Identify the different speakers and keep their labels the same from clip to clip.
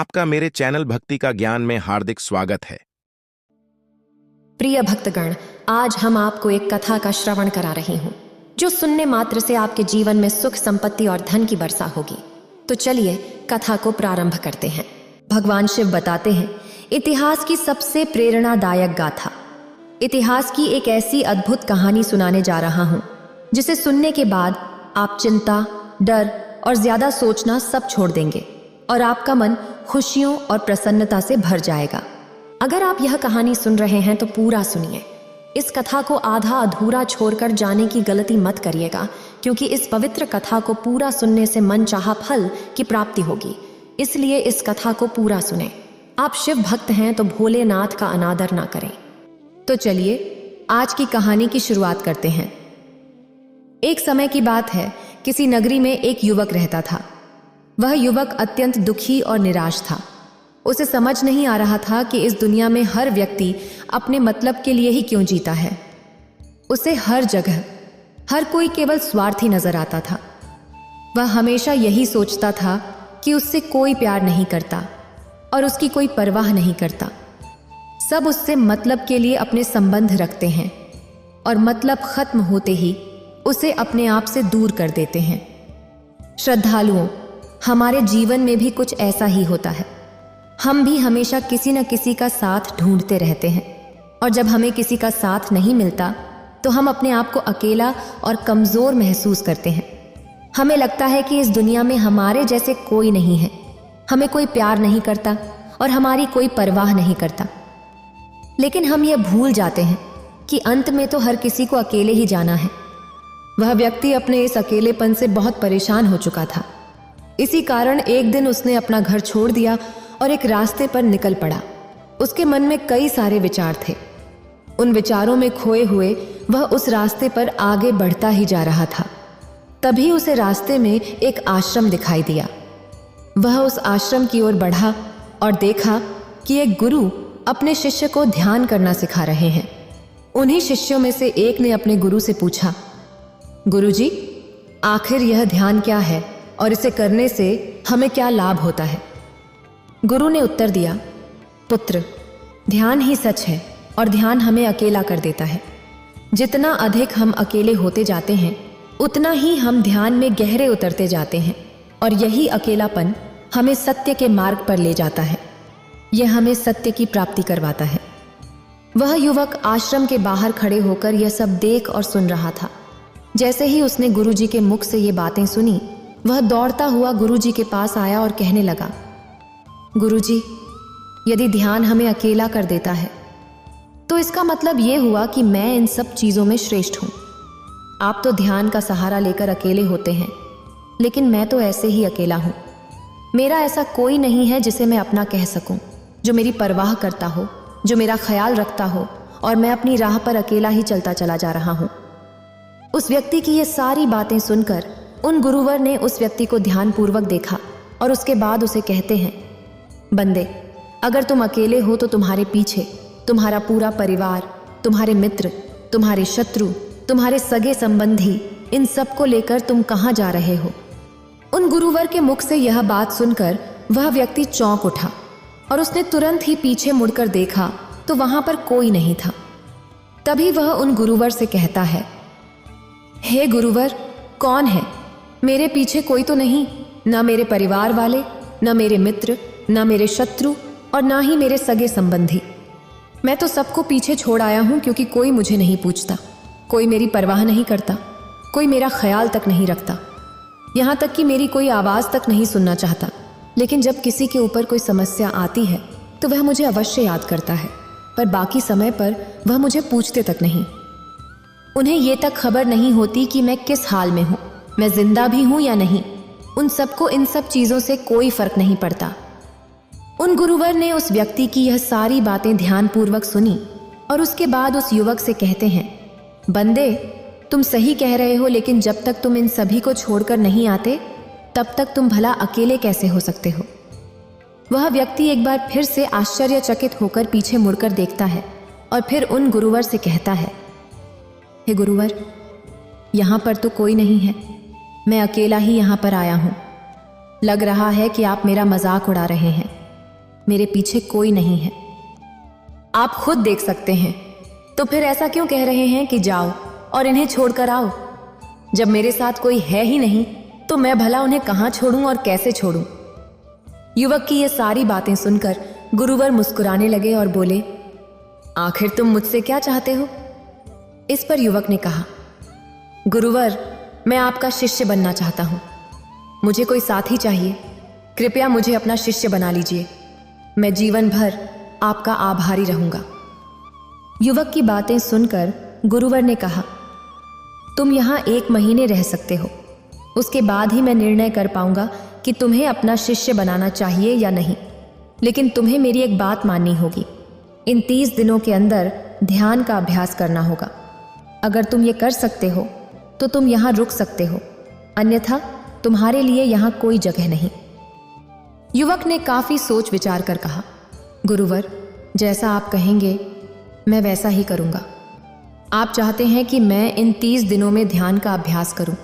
Speaker 1: आपका मेरे चैनल भक्ति का ज्ञान में हार्दिक स्वागत है।
Speaker 2: प्रिय भक्तगण, आज हम आपको एक कथा का श्रवण करा रही हूँ जो सुनने मात्र से आपके जीवन में सुख, संपत्ति और धन की वर्षा होगी। तो चलिए कथा को प्रारंभ करते हैं। भगवान शिव बताते हैं, इतिहास की सबसे प्रेरणादायक गाथा। इतिहास की एक ऐसी अद्भुत कहानी सुनाने जा रहा हूँ जिसे सुनने के बाद आप चिंता, डर और ज्यादा सोचना सब छोड़ देंगे और आपका मन खुशियों और प्रसन्नता से भर जाएगा। अगर आप यह कहानी सुन रहे हैं तो पूरा सुनिए। इस कथा को आधा अधूरा छोड़कर जाने की गलती मत करिएगा, क्योंकि इस पवित्र कथा को पूरा सुनने से मनचाहा फल की प्राप्ति होगी। इसलिए इस कथा को पूरा सुने। आप शिव भक्त हैं तो भोलेनाथ का अनादर ना करें। तो चलिए आज की कहानी की शुरुआत करते हैं। एक समय की बात है, किसी नगरी में एक युवक रहता था। वह युवक अत्यंत दुखी और निराश था। उसे समझ नहीं आ रहा था कि इस दुनिया में हर व्यक्ति अपने मतलब के लिए ही क्यों जीता है। उसे हर जगह हर कोई केवल स्वार्थी नजर आता था। वह हमेशा यही सोचता था कि उससे कोई प्यार नहीं करता और उसकी कोई परवाह नहीं करता। सब उससे मतलब के लिए अपने संबंध रखते हैं और मतलब खत्म होते ही उसे अपने आप से दूर कर देते हैं। श्रद्धालुओं, हमारे जीवन में भी कुछ ऐसा ही होता है। हम भी हमेशा किसी न किसी का साथ ढूंढते रहते हैं और जब हमें किसी का साथ नहीं मिलता तो हम अपने आप को अकेला और कमजोर महसूस करते हैं। हमें लगता है कि इस दुनिया में हमारे जैसे कोई नहीं है, हमें कोई प्यार नहीं करता और हमारी कोई परवाह नहीं करता। लेकिन हम ये भूल जाते हैं कि अंत में तो हर किसी को अकेले ही जाना है। वह व्यक्ति अपने इस अकेलेपन से बहुत परेशान हो चुका था। इसी कारण एक दिन उसने अपना घर छोड़ दिया और एक रास्ते पर निकल पड़ा। उसके मन में कई सारे विचार थे। उन विचारों में खोए हुए वह उस रास्ते पर आगे बढ़ता ही जा रहा था। तभी उसे रास्ते में एक आश्रम दिखाई दिया। वह उस आश्रम की ओर बढ़ा और देखा कि एक गुरु अपने शिष्य को ध्यान करना सिखा रहे हैं। उन्हीं शिष्यों में से एक ने अपने गुरु से पूछा, गुरुजी, आखिर यह ध्यान क्या है और इसे करने से हमें क्या लाभ होता है? गुरु ने उत्तर दिया, पुत्र, ध्यान ही सच है और ध्यान हमें अकेला कर देता है। जितना अधिक हम अकेले होते जाते हैं उतना ही हम ध्यान में गहरे उतरते जाते हैं और यही अकेलापन हमें सत्य के मार्ग पर ले जाता है। यह हमें सत्य की प्राप्ति करवाता है। वह युवक आश्रम के बाहर खड़े होकर यह सब देख और सुन रहा था। जैसे ही उसने गुरुजी के मुख से ये बातें सुनी, वह दौड़ता हुआ गुरुजी के पास आया और कहने लगा, गुरुजी, यदि ध्यान हमें अकेला कर देता है तो इसका मतलब ये हुआ कि मैं इन सब चीज़ों में श्रेष्ठ हूँ। आप तो ध्यान का सहारा लेकर अकेले होते हैं, लेकिन मैं तो ऐसे ही अकेला हूँ। मेरा ऐसा कोई नहीं है जिसे मैं अपना कह सकूँ, जो मेरी परवाह करता हो, जो मेरा ख्याल रखता हो, और मैं अपनी राह पर अकेला ही चलता चला जा रहा हूँ। उस व्यक्ति की ये सारी बातें सुनकर उन गुरुवर ने उस व्यक्ति को ध्यानपूर्वक देखा और उसके बाद उसे कहते हैं, बंदे, अगर तुम अकेले हो तो तुम्हारे पीछे तुम्हारा पूरा परिवार, तुम्हारे मित्र, तुम्हारे शत्रु, तुम्हारे सगे संबंधी, इन सब को लेकर तुम कहाँ जा रहे हो? उन गुरुवर के मुख से यह बात सुनकर वह व्यक्ति चौंक उठा और उसने तुरंत ही पीछे मुड़कर देखा तो वहां पर कोई नहीं था। तभी वह उन गुरुवर से कहता है, हे गुरुवर, कौन है? मेरे पीछे कोई तो नहीं, ना मेरे परिवार वाले, ना मेरे मित्र, ना मेरे शत्रु और ना ही मेरे सगे संबंधी। मैं तो सबको पीछे छोड़ आया हूं क्योंकि कोई मुझे नहीं पूछता, कोई मेरी परवाह नहीं करता, कोई मेरा ख्याल तक नहीं रखता, यहाँ तक कि मेरी कोई आवाज़ तक नहीं सुनना चाहता। लेकिन जब किसी के ऊपर कोई समस्या आती है तो वह मुझे अवश्य याद करता है, पर बाकी समय पर वह मुझे पूछते तक नहीं। उन्हें ये तक खबर नहीं होती कि मैं किस हाल में हूँ, मैं जिंदा भी हूँ या नहीं। उन सबको इन सब चीज़ों से कोई फर्क नहीं पड़ता। उन गुरुवर ने उस व्यक्ति की यह सारी बातें ध्यानपूर्वक सुनी और उसके बाद उस युवक से कहते हैं, बंदे, तुम सही कह रहे हो, लेकिन जब तक तुम इन सभी को छोड़कर नहीं आते तब तक तुम भला अकेले कैसे हो सकते हो? वह व्यक्ति एक बार फिर से आश्चर्यचकित होकर पीछे मुड़कर देखता है और फिर उन गुरुवर से कहता है, हे गुरुवर, यहाँ पर तो कोई नहीं है, मैं अकेला ही यहाँ पर आया हूँ। लग रहा है कि आप मेरा मजाक उड़ा रहे हैं। मेरे पीछे कोई नहीं है। आप खुद देख सकते हैं, तो फिर ऐसा क्यों कह रहे हैं कि जाओ और इन्हें छोड़कर आओ? जब मेरे साथ कोई है ही नहीं तो मैं भला उन्हें कहां छोड़ूं और कैसे छोड़ूं? युवक की ये सारी बातें सुनकर गुरुवर मुस्कुराने लगे और बोले, आखिर तुम मुझसे क्या चाहते हो? इस पर युवक ने कहा, गुरुवर, मैं आपका शिष्य बनना चाहता हूं। मुझे कोई साथी चाहिए। कृपया मुझे अपना शिष्य बना लीजिए। मैं जीवन भर आपका आभारी रहूंगा। युवक की बातें सुनकर गुरुवर ने कहा, तुम यहां 1 महीने रह सकते हो। उसके बाद ही मैं निर्णय कर पाऊंगा कि तुम्हें अपना शिष्य बनाना चाहिए या नहीं। लेकिन तुम्हें मेरी एक बात माननी होगी। इन 30 दिनों के अंदर ध्यान का अभ्यास करना होगा। अगर तुम ये कर सकते हो तो तुम यहां रुक सकते हो, अन्यथा तुम्हारे लिए यहां कोई जगह नहीं। युवक ने काफी सोच विचार कर कहा, गुरुवर, जैसा आप कहेंगे मैं वैसा ही करूंगा। आप चाहते हैं कि मैं इन 30 दिनों में ध्यान का अभ्यास करूं,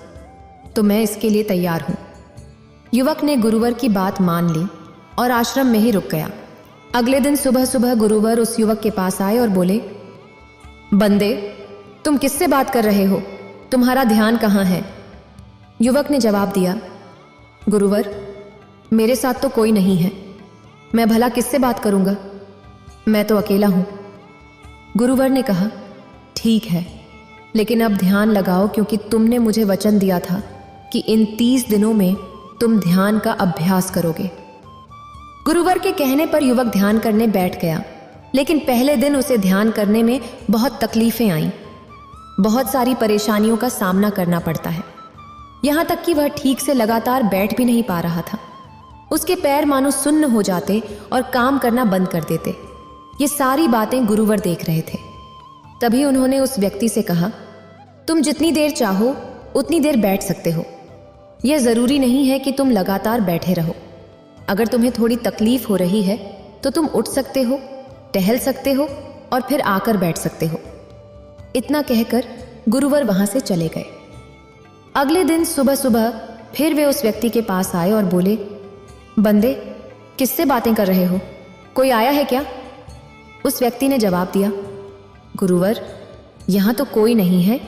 Speaker 2: तो मैं इसके लिए तैयार हूं। युवक ने गुरुवर की बात मान ली और आश्रम में ही रुक गया। अगले दिन सुबह सुबह गुरुवर उस युवक के पास आए और बोले, बंदे, तुम किससे बात कर रहे हो? तुम्हारा ध्यान कहाँ है? युवक ने जवाब दिया, गुरुवर, मेरे साथ तो कोई नहीं है। मैं भला किससे बात करूंगा? मैं तो अकेला हूं। गुरुवर ने कहा, ठीक है, लेकिन अब ध्यान लगाओ, क्योंकि तुमने मुझे वचन दिया था कि इन 30 दिनों में तुम ध्यान का अभ्यास करोगे। गुरुवर के कहने पर युवक ध्यान करने बैठ गया, लेकिन पहले दिन उसे ध्यान करने में बहुत तकलीफें आईं। बहुत सारी परेशानियों का सामना करना पड़ता है। यहां तक कि वह ठीक से लगातार बैठ भी नहीं पा रहा था। उसके पैर मानो सुन्न हो जाते और काम करना बंद कर देते। ये सारी बातें गुरुवर देख रहे थे। तभी उन्होंने उस व्यक्ति से कहा, तुम जितनी देर चाहो उतनी देर बैठ सकते हो। यह जरूरी नहीं है कि तुम लगातार बैठे रहो। अगर तुम्हें थोड़ी तकलीफ हो रही है तो तुम उठ सकते हो, टहल सकते हो और फिर आकर बैठ सकते हो। इतना कहकर गुरुवर वहां से चले गए। अगले दिन सुबह सुबह फिर वे उस व्यक्ति के पास आए और बोले, बंदे, किससे बातें कर रहे हो? कोई आया है क्या? उस व्यक्ति ने जवाब दिया, गुरुवर, यहां तो कोई नहीं है।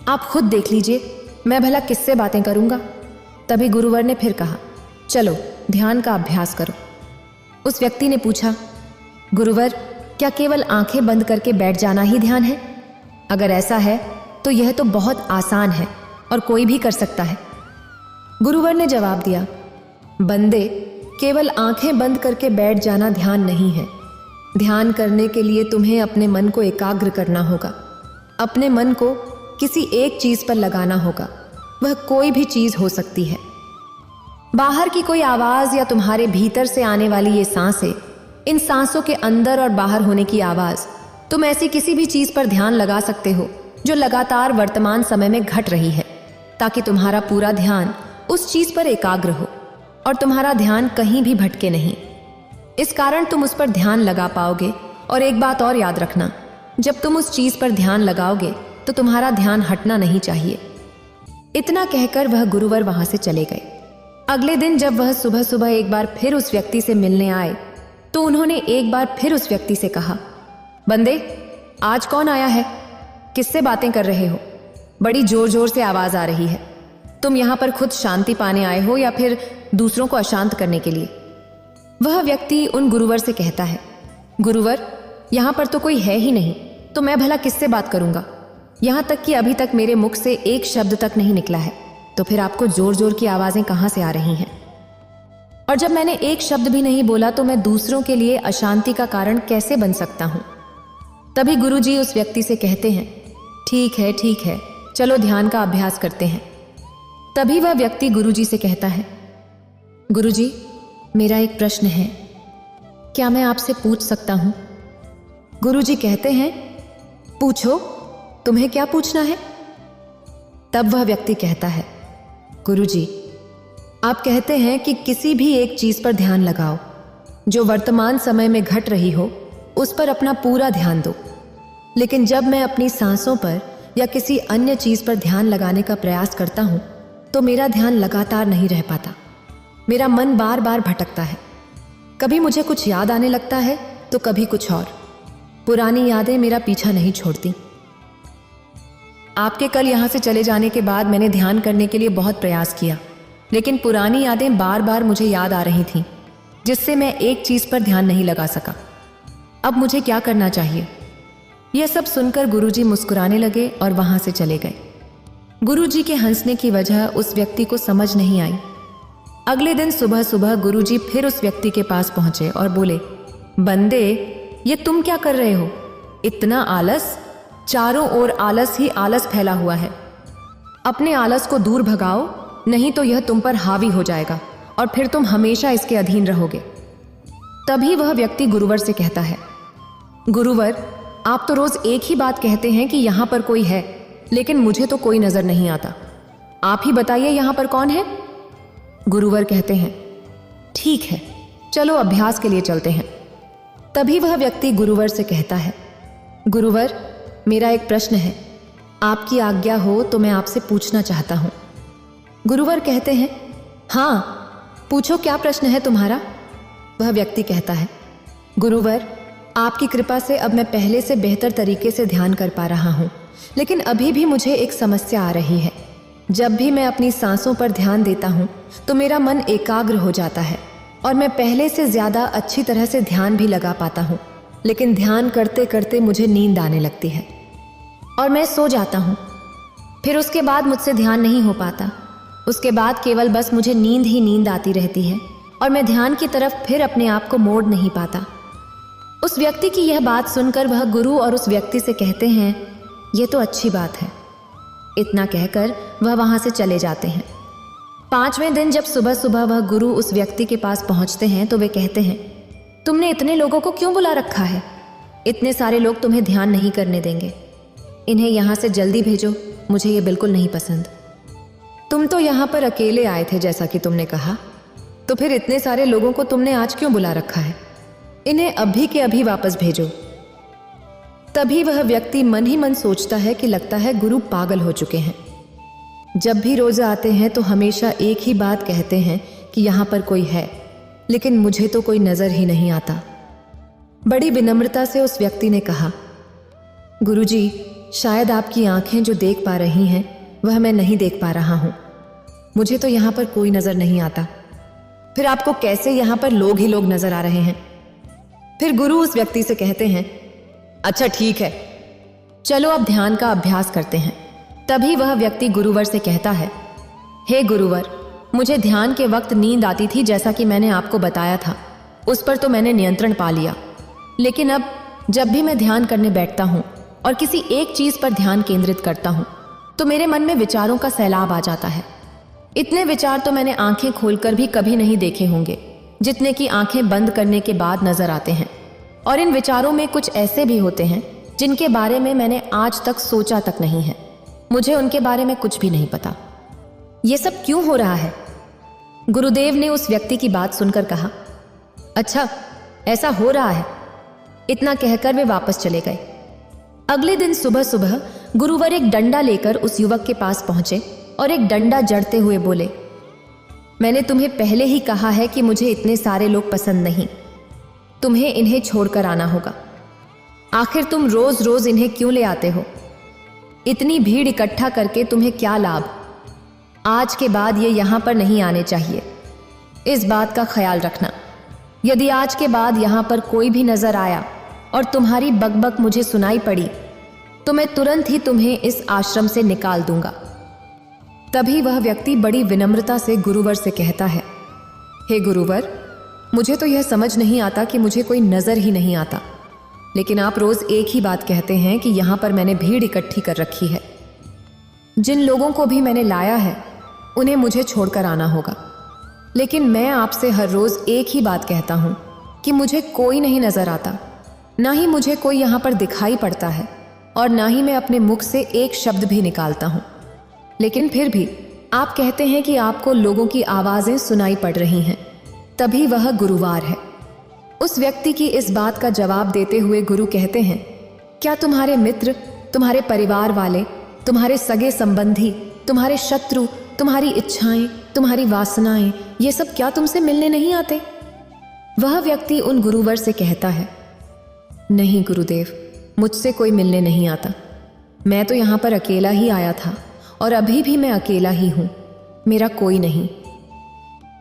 Speaker 2: आप खुद देख लीजिए, मैं भला किससे बातें करूंगा? तभी गुरुवर ने फिर कहा, चलो ध्यान का अभ्यास करो। उस व्यक्ति ने पूछा, गुरुवर, क्या केवल आंखें बंद करके बैठ जाना ही ध्यान है? अगर ऐसा है तो यह तो बहुत आसान है और कोई भी कर सकता है। गुरुवर ने जवाब दिया, बंदे, केवल आंखें बंद करके बैठ जाना ध्यान नहीं है। ध्यान करने के लिए तुम्हें अपने मन को एकाग्र करना होगा। अपने मन को किसी एक चीज पर लगाना होगा। वह कोई भी चीज हो सकती है। बाहर की कोई आवाज या तुम्हारे भीतर से आने वाली ये सांसें, इन सांसों के अंदर और बाहर होने की आवाज, तुम ऐसी किसी भी चीज पर ध्यान लगा सकते हो जो लगातार वर्तमान समय में घट रही है, ताकि तुम्हारा पूरा ध्यान उस चीज पर एकाग्र हो और तुम्हारा ध्यान कहीं भी भटके नहीं। इस कारण तुम उस पर ध्यान लगा पाओगे। और एक बात और याद रखना, जब तुम उस चीज पर ध्यान लगाओगे तो तुम्हारा ध्यान हटना नहीं चाहिए। इतना कहकर वह गुरुवर वहां से चले गए। अगले दिन जब वह सुबह सुबह एक बार फिर उस व्यक्ति से मिलने आए तो उन्होंने एक बार फिर उस व्यक्ति से कहा, बंदे, आज कौन आया है? किससे बातें कर रहे हो? बड़ी जोर जोर से आवाज आ रही है। तुम यहां पर खुद शांति पाने आए हो या फिर दूसरों को अशांत करने के लिए? वह व्यक्ति उन गुरुवर से कहता है, गुरुवर, यहां पर तो कोई है ही नहीं, तो मैं भला किससे बात करूंगा? यहां तक कि अभी तक मेरे मुख से एक शब्द तक नहीं निकला है, तो फिर आपको जोर जोर की आवाजें कहां से आ रही हैं? और जब मैंने एक शब्द भी नहीं बोला तो मैं दूसरों के लिए अशांति का कारण कैसे बन सकता हूं? तभी गुरुजी उस व्यक्ति से कहते हैं, ठीक है, चलो ध्यान का अभ्यास करते हैं। तभी वह व्यक्ति गुरुजी से कहता है, गुरुजी, मेरा एक प्रश्न है, क्या मैं आपसे पूछ सकता हूं? गुरुजी कहते हैं, पूछो, तुम्हें क्या पूछना है? तब वह व्यक्ति कहता है, गुरुजी, आप कहते हैं कि किसी भी एक चीज पर ध्यान लगाओ, जो वर्तमान समय में घट रही हो उस पर अपना पूरा ध्यान दो। लेकिन जब मैं अपनी सांसों पर या किसी अन्य चीज पर ध्यान लगाने का प्रयास करता हूं तो मेरा ध्यान लगातार नहीं रह पाता। मेरा मन बार बार भटकता है। कभी मुझे कुछ याद आने लगता है तो कभी कुछ और। पुरानी यादें मेरा पीछा नहीं छोड़ती। आपके कल यहाँ से चले जाने के बाद मैंने ध्यान करने के लिए बहुत प्रयास किया, लेकिन पुरानी यादें बार बार मुझे याद आ रही थीं, जिससे मैं एक चीज पर ध्यान नहीं लगा सका। अब मुझे क्या करना चाहिए? यह सब सुनकर गुरुजी मुस्कुराने लगे और वहां से चले गए। गुरुजी के हंसने की वजह उस व्यक्ति को समझ नहीं आई। अगले दिन सुबह सुबह गुरुजी फिर उस व्यक्ति के पास पहुंचे और बोले, बंदे, ये तुम क्या कर रहे हो? इतना आलस, चारों ओर आलस ही आलस फैला हुआ है। अपने आलस को दूर भगाओ, नहीं तो यह तुम पर हावी हो जाएगा और फिर तुम हमेशा इसके अधीन रहोगे। तभी वह व्यक्ति गुरुवर से कहता है, गुरुवर, आप तो रोज एक ही बात कहते हैं कि यहां पर कोई है, लेकिन मुझे तो कोई नजर नहीं आता। आप ही बताइए यहां पर कौन है? गुरुवर कहते हैं, ठीक है, चलो अभ्यास के लिए चलते हैं। तभी वह व्यक्ति गुरुवर से कहता है, गुरुवर, मेरा एक प्रश्न है, आपकी आज्ञा हो तो मैं आपसे पूछना चाहता हूं। गुरुवर कहते हैं, हाँ पूछो, क्या प्रश्न है तुम्हारा? वह व्यक्ति कहता है, गुरुवर, आपकी कृपा से अब मैं पहले से बेहतर तरीके से ध्यान कर पा रहा हूं, लेकिन अभी भी मुझे एक समस्या आ रही है। जब भी मैं अपनी सांसों पर ध्यान देता हूं तो मेरा मन एकाग्र हो जाता है और मैं पहले से ज्यादा अच्छी तरह से ध्यान भी लगा पाता हूं, लेकिन ध्यान करते करते मुझे नींद आने लगती है और मैं सो जाता हूं। फिर उसके बाद मुझसे ध्यान नहीं हो पाता। उसके बाद केवल बस मुझे नींद ही नींद आती रहती है और मैं ध्यान की तरफ फिर अपने आप को मोड़ नहीं पाता। उस व्यक्ति की यह बात सुनकर वह गुरु और उस व्यक्ति से कहते हैं, यह तो अच्छी बात है। इतना कहकर वह वहां से चले जाते हैं। 5वें दिन जब सुबह सुबह वह गुरु उस व्यक्ति के पास पहुंचते हैं तो वे कहते हैं, तुमने इतने लोगों को क्यों बुला रखा है? इतने सारे लोग तुम्हें ध्यान नहीं करने देंगे। इन्हें यहां से जल्दी भेजो, मुझे ये बिल्कुल नहीं पसंद। तुम तो यहां पर अकेले आए थे जैसा कि तुमने कहा, तो फिर इतने सारे लोगों को तुमने आज क्यों बुला रखा है? इन्हें अभी के अभी वापस भेजो। तभी वह व्यक्ति मन ही मन सोचता है कि लगता है गुरु पागल हो चुके हैं। जब भी रोज आते हैं तो हमेशा एक ही बात कहते हैं कि यहाँ पर कोई है, लेकिन मुझे तो कोई नजर ही नहीं आता। बड़ी विनम्रता से उस व्यक्ति ने कहा, गुरुजी, शायद आपकी आंखें जो देख पा रही हैं वह मैं नहीं देख पा रहा हूं। मुझे तो यहाँ पर कोई नजर नहीं आता। फिर आपको कैसे यहाँ पर लोग ही लोग नजर आ रहे हैं? फिर गुरु उस व्यक्ति से कहते हैं, अच्छा ठीक है, चलो अब ध्यान का अभ्यास करते हैं। तभी वह व्यक्ति गुरुवर से कहता है, हे गुरुवर, मुझे ध्यान के वक्त नींद आती थी जैसा कि मैंने आपको बताया था, उस पर तो मैंने नियंत्रण पा लिया, लेकिन अब जब भी मैं ध्यान करने बैठता हूँ और किसी एक चीज पर ध्यान केंद्रित करता हूँ तो मेरे मन में विचारों का सैलाब आ जाता है। इतने विचार तो मैंने आंखें खोलकर भी कभी नहीं देखे होंगे जितने कि आंखें बंद करने के बाद नजर आते हैं। और इन विचारों में कुछ ऐसे भी होते हैं जिनके बारे में मैंने आज तक सोचा तक नहीं है। मुझे उनके बारे में कुछ भी नहीं पता। ये सब क्यों हो रहा है? गुरुदेव ने उस व्यक्ति की बात सुनकर कहा, अच्छा ऐसा हो रहा है। इतना कहकर वे वापस चले गए। अगले दिन सुबह सुबह गुरुवर एक डंडा लेकर उस युवक के पास पहुंचे और एक डंडा जड़ते हुए बोले, मैंने तुम्हें पहले ही कहा है कि मुझे इतने सारे लोग पसंद नहीं। तुम्हें इन्हें छोड़कर आना होगा। आखिर तुम रोज रोज इन्हें क्यों ले आते हो? इतनी भीड़ इकट्ठा करके तुम्हें क्या लाभ? आज के बाद ये यहां पर नहीं आने चाहिए। इस बात का ख्याल रखना। यदि आज के बाद यहां पर कोई भी नजर आया और तुम्हारी बकबक मुझे सुनाई पड़ी तो मैं तुरंत ही तुम्हें इस आश्रम से निकाल दूंगा। तभी वह व्यक्ति बड़ी विनम्रता से गुरुवर से कहता है, हे गुरुवर, मुझे तो यह समझ नहीं आता कि मुझे कोई नजर ही नहीं आता, लेकिन आप रोज एक ही बात कहते हैं कि यहां पर मैंने भीड़ इकट्ठी कर रखी है। जिन लोगों को भी मैंने लाया है उन्हें मुझे छोड़कर आना होगा, लेकिन मैं आपसे हर रोज एक ही बात कहता हूं कि मुझे कोई नहीं नजर आता, ना ही मुझे कोई यहां पर दिखाई पड़ता है और ना ही मैं अपने मुख से एक शब्द भी निकालता हूं, लेकिन फिर भी आप कहते हैं कि आपको लोगों की आवाजें सुनाई पड़ रही हैं। तभी वह गुरुवार है। उस व्यक्ति की इस बात का जवाब देते हुए गुरु कहते हैं, क्या तुम्हारे मित्र, तुम्हारे परिवार वाले, तुम्हारे सगे संबंधी, तुम्हारे शत्रु, तुम्हारी इच्छाएं, तुम्हारी वासनाएं, ये सब क्या तुमसे मिलने नहीं आते? वह व्यक्ति उन गुरुवर से कहता है, नहीं गुरुदेव, मुझसे कोई मिलने नहीं आता। मैं तो यहाँ पर अकेला ही आया था और अभी भी मैं अकेला ही हूँ, मेरा कोई नहीं।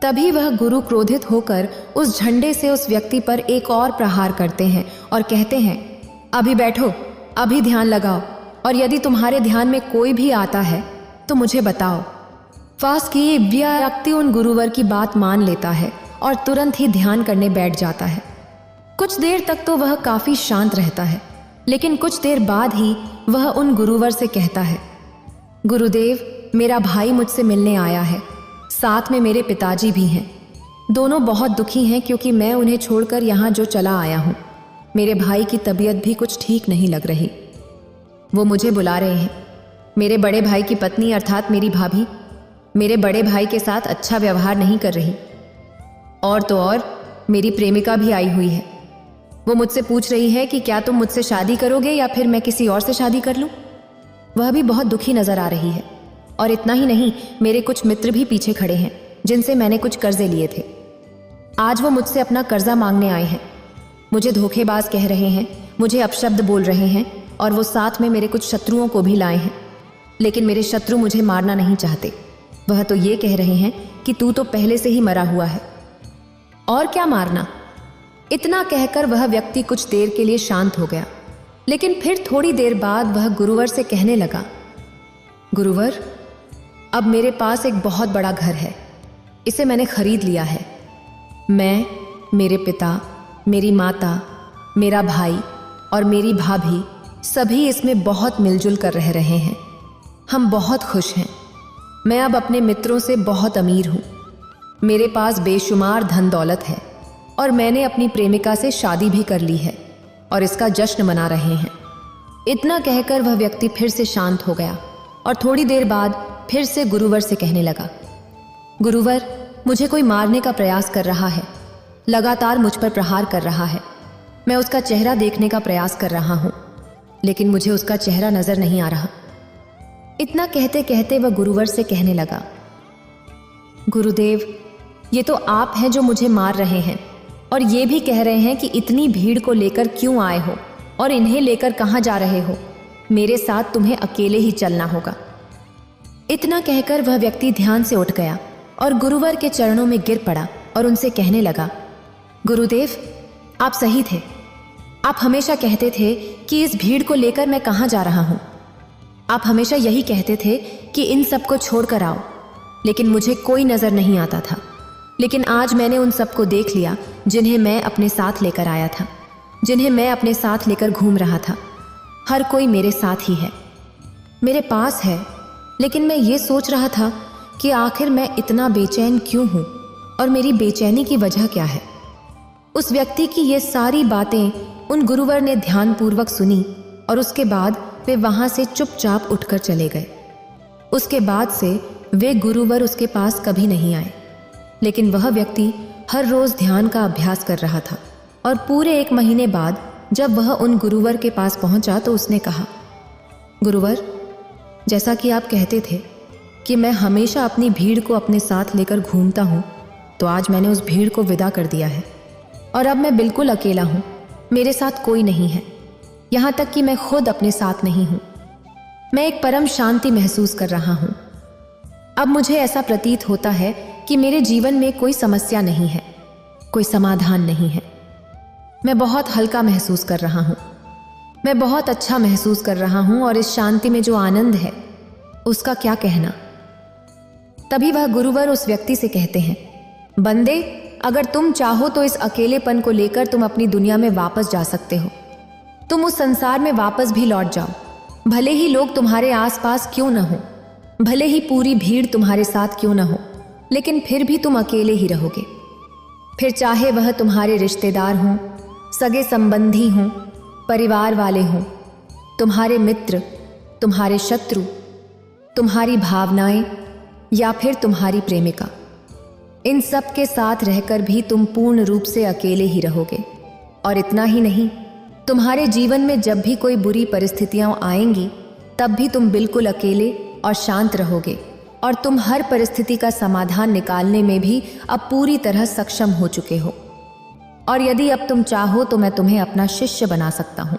Speaker 2: तभी वह गुरु क्रोधित होकर उस झंडे से उस व्यक्ति पर एक और प्रहार करते हैं और कहते हैं, अभी बैठो, अभी ध्यान लगाओ, और यदि तुम्हारे ध्यान में कोई भी आता है तो मुझे बताओ। फास्ट की व्यक्ति उन गुरुवर की बात मान लेता है और तुरंत ही ध्यान करने बैठ जाता है। कुछ देर तक तो वह काफी शांत रहता है, लेकिन कुछ देर बाद ही वह उन गुरुवर से कहता है, गुरुदेव, मेरा भाई मुझसे मिलने आया है, साथ में मेरे पिताजी भी हैं। दोनों बहुत दुखी हैं क्योंकि मैं उन्हें छोड़कर यहाँ जो चला आया हूँ। मेरे भाई की तबीयत भी कुछ ठीक नहीं लग रही। वो मुझे बुला रहे हैं। मेरे बड़े भाई की पत्नी अर्थात मेरी भाभी मेरे बड़े भाई के साथ अच्छा व्यवहार नहीं कर रही, और तो और मेरी प्रेमिका भी आई हुई है। वो मुझसे पूछ रही है कि क्या तुम मुझसे शादी करोगे या फिर मैं किसी और से शादी कर लूं। वह भी बहुत दुखी नजर आ रही है, और इतना ही नहीं, मेरे कुछ मित्र भी पीछे खड़े हैं जिनसे मैंने कुछ कर्जे लिए थे। आज वो मुझसे अपना कर्जा मांगने आए हैं। मुझे धोखेबाज कह रहे हैं, मुझे अपशब्द बोल रहे हैं, और वो साथ में मेरे कुछ शत्रुओं को भी लाए हैं। लेकिन मेरे शत्रु मुझे मारना नहीं चाहते। वह तो ये कह रहे हैं कि तू तो पहले से ही मरा हुआ है, और क्या मारना। इतना कहकर वह व्यक्ति कुछ देर के लिए शांत हो गया, लेकिन फिर थोड़ी देर बाद वह गुरुवर से कहने लगा, गुरुवर, अब मेरे पास एक बहुत बड़ा घर है, इसे मैंने खरीद लिया है। मैं, मेरे पिता, मेरी माता, मेरा भाई और मेरी भाभी सभी इसमें बहुत मिलजुल कर रह रहे हैं। हम बहुत खुश हैं। मैं अब अपने मित्रों से बहुत अमीर हूँ। मेरे पास बेशुमार धन दौलत है, और मैंने अपनी प्रेमिका से शादी भी कर ली है और इसका जश्न मना रहे हैं। इतना कहकर वह व्यक्ति फिर से शांत हो गया और थोड़ी देर बाद फिर से गुरुवर से कहने लगा, गुरुवर, मुझे कोई मारने का प्रयास कर रहा है, लगातार मुझ पर प्रहार कर रहा है। मैं उसका चेहरा देखने का प्रयास कर रहा हूँ, लेकिन मुझे उसका चेहरा नजर नहीं आ रहा। इतना कहते कहते वह गुरुवर से कहने लगा, गुरुदेव, ये तो आप हैं जो मुझे मार रहे हैं, और ये भी कह रहे हैं कि इतनी भीड़ को लेकर क्यों आए हो और इन्हें लेकर कहाँ जा रहे हो। मेरे साथ तुम्हें अकेले ही चलना होगा। इतना कहकर वह व्यक्ति ध्यान से उठ गया और गुरुवर के चरणों में गिर पड़ा और उनसे कहने लगा, गुरुदेव, आप सही थे। आप हमेशा कहते थे कि इस भीड़ को लेकर मैं कहाँ जा रहा हूँ। आप हमेशा यही कहते थे कि इन सबको छोड़कर आओ, लेकिन मुझे कोई नजर नहीं आता था। लेकिन आज मैंने उन सबको देख लिया जिन्हें मैं अपने साथ लेकर आया था, जिन्हें मैं अपने साथ लेकर घूम रहा था। हर कोई मेरे साथ ही है, मेरे पास है। लेकिन मैं ये सोच रहा था कि आखिर मैं इतना बेचैन क्यों हूँ और मेरी बेचैनी की वजह क्या है। उस व्यक्ति की ये सारी बातें उन गुरुवर ने ध्यानपूर्वक सुनी और उसके बाद वे वहां से चुपचाप उठकर चले गए। उसके बाद से वे गुरुवर उसके पास कभी नहीं आए। लेकिन वह व्यक्ति हर रोज ध्यान का अभ्यास कर रहा था, और पूरे 1 महीने बाद जब वह उन गुरुवर के पास पहुंचा तो उसने कहा, गुरुवर, जैसा कि आप कहते थे कि मैं हमेशा अपनी भीड़ को अपने साथ लेकर घूमता हूँ, तो आज मैंने उस भीड़ को विदा कर दिया है और अब मैं बिल्कुल अकेला हूँ। मेरे साथ कोई नहीं है, यहाँ तक कि मैं खुद अपने साथ नहीं हूँ। मैं एक परम शांति महसूस कर रहा हूँ। अब मुझे ऐसा प्रतीत होता है कि मेरे जीवन में कोई समस्या नहीं है, कोई समाधान नहीं है। मैं बहुत हल्का महसूस कर रहा हूँ, मैं बहुत अच्छा महसूस कर रहा हूँ, और इस शांति में जो आनंद है उसका क्या कहना। तभी वह गुरुवर उस व्यक्ति से कहते हैं, बंदे, अगर तुम चाहो तो इस अकेलेपन को लेकर तुम अपनी दुनिया में वापस जा सकते हो। तुम उस संसार में वापस भी लौट जाओ, भले ही लोग तुम्हारे आसपास क्यों न हो, भले ही पूरी भीड़ तुम्हारे साथ क्यों न हो, लेकिन फिर भी तुम अकेले ही रहोगे। फिर चाहे वह तुम्हारे रिश्तेदार हों, सगे संबंधी हों, परिवार वाले हों, तुम्हारे मित्र, तुम्हारे शत्रु, तुम्हारी भावनाएं या फिर तुम्हारी प्रेमिका, इन सब के साथ रहकर भी तुम पूर्ण रूप से अकेले ही रहोगे। और इतना ही नहीं, तुम्हारे जीवन में जब भी कोई बुरी परिस्थितियां आएंगी तब भी तुम बिल्कुल अकेले और शांत रहोगे, और तुम हर परिस्थिति का समाधान निकालने में भी अब पूरी तरह सक्षम हो चुके हो। और यदि अब तुम चाहो तो मैं तुम्हें अपना शिष्य बना सकता हूं,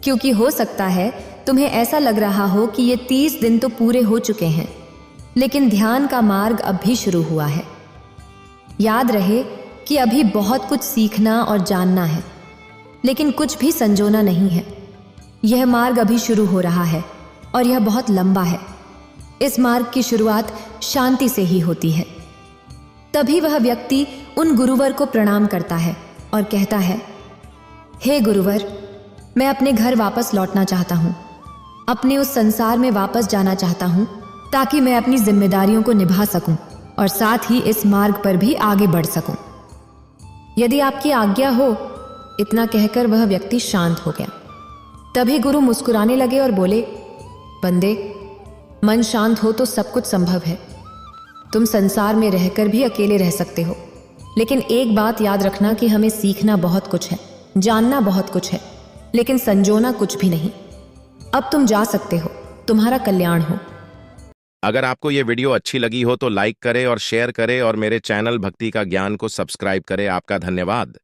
Speaker 2: क्योंकि हो सकता है तुम्हें ऐसा लग रहा हो कि ये 30 दिन तो पूरे हो चुके हैं, लेकिन ध्यान का मार्ग अब भी शुरू हुआ है। याद रहे कि अभी बहुत कुछ सीखना और जानना है, लेकिन कुछ भी संजोना नहीं है। यह मार्ग अभी शुरू हो रहा है और यह बहुत लंबा है। इस मार्ग की शुरुआत शांति से ही होती है। तभी वह व्यक्ति उन गुरुवर को प्रणाम करता है और कहता है, हे गुरुवर, मैं अपने घर वापस लौटना चाहता हूँ, अपने उस संसार में वापस जाना चाहता हूँ, ताकि मैं अपनी जिम्मेदारियों को निभा सकूं और साथ ही इस मार्ग पर भी आगे बढ़ सकूं। यदि आपकी आज्ञा हो। इतना कहकर वह व्यक्ति शांत हो गया। तभी गुरु मुस्कुराने लगे और बोले, बंदे, मन शांत हो तो सब कुछ संभव है। तुम संसार में रहकर भी अकेले रह सकते हो, लेकिन एक बात याद रखना कि हमें सीखना बहुत कुछ है, जानना बहुत कुछ है, लेकिन संजोना कुछ भी नहीं। अब तुम जा सकते हो, तुम्हारा कल्याण हो।
Speaker 1: अगर आपको ये वीडियो अच्छी लगी हो तो लाइक करें और शेयर करें और मेरे चैनल भक्ति का ज्ञान को सब्सक्राइब करें। आपका धन्यवाद।